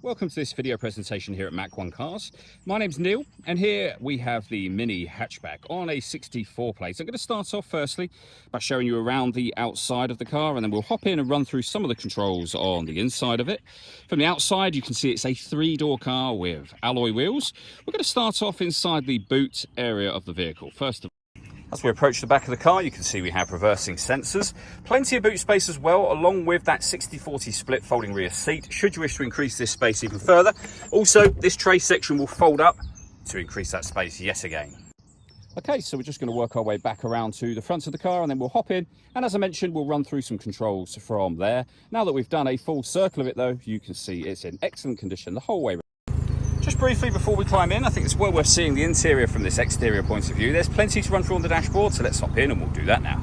Welcome to this video presentation here at Mac 1 Cars. My name's Neil, and here we have the Mini Hatchback on a 64 plate. I'm going to start off firstly by showing you around the outside of the car, and then we'll hop in and run through some of the controls on the inside of it. From the outside, you can see it's a 3-door car with alloy wheels. We're going to start off inside the boot area of the vehicle. First of all, as we approach the back of the car, you can see we have reversing sensors, plenty of boot space as well, along with that 60/40 split folding rear seat, should you wish to increase this space even further. Also, this tray section will fold up to increase that space yet again. Okay, so we're just going to work our way back around to the front of the car, and then we'll hop in, and as I mentioned, we'll run through some controls from there. Now that we've done a full circle of it though, you can see it's in excellent condition the whole way around. Just briefly before we climb in, I think it's well worth seeing the interior from this exterior point of view. There's plenty to run through on the dashboard, so let's hop in and we'll do that now.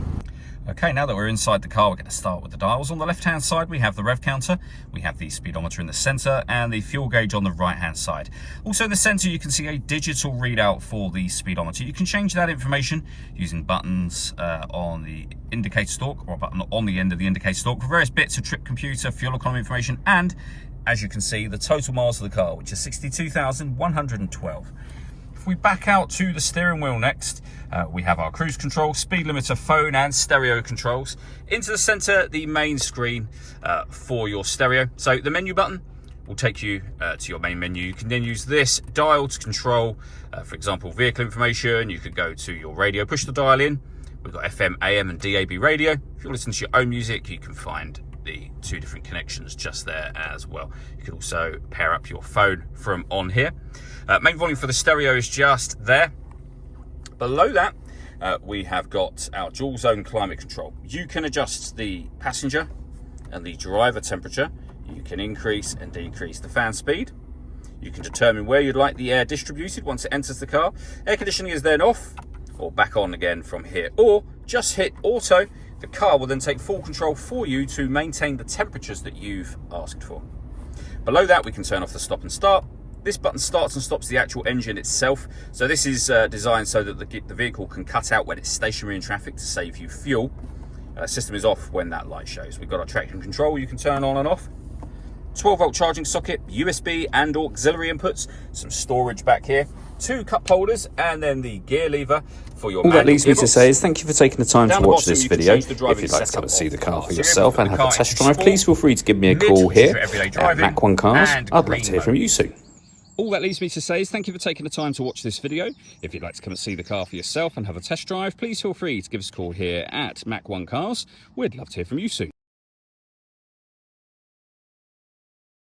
Okay, now that we're inside the car, we're going to start with the dials. On the left-hand side, we have the rev counter, we have the speedometer in the center, and the fuel gauge on the right-hand side. Also in the center, you can see a digital readout for the speedometer. You can change that information using buttons on the indicator stalk, or a button on the end of the indicator stalk for various bits of trip computer, fuel economy information, and as you can see, the total miles of the car, which is 62,112. If we back out to the steering wheel next, we have our cruise control, speed limiter, phone and stereo controls. Into the center, the main screen for your stereo. So the menu button will take you to your main menu. You can then use this dial to control, for example, vehicle information. You could go to your radio, push the dial in. We've got FM, AM and DAB radio. If you listen to your own music, you can find the 2 different connections just there as well. You can also pair up your phone from on here. Main volume for the stereo is just there. Below that, we have got our dual zone climate control. You can adjust the passenger and the driver temperature. You can increase and decrease the fan speed. You can determine where you'd like the air distributed once it enters the car. Air conditioning is then off or back on again from here, or just hit auto. The car will then take full control for you to maintain the temperatures that you've asked for. Below that, we can turn off the stop and start. This button starts and stops the actual engine itself. So this is designed so that the vehicle can cut out when it's stationary in traffic to save you fuel. System is off when that light shows. We've got our traction control you can turn on and off. 12-volt charging socket, USB and auxiliary inputs, some storage back here, 2 cup holders, and then the gear lever for your. All that leaves me to say is thank you for taking the time to watch this video. If you'd like to come and see the car for yourself and have a test drive, please feel free to give me a call here at Mac 1 Cars. I'd love to hear from you soon. All that leaves me to say is thank you for taking the time to watch this video. If you'd like to come and see the car for yourself and have a test drive, please feel free to give us a call here at Mac 1 Cars. We'd love to hear from you soon.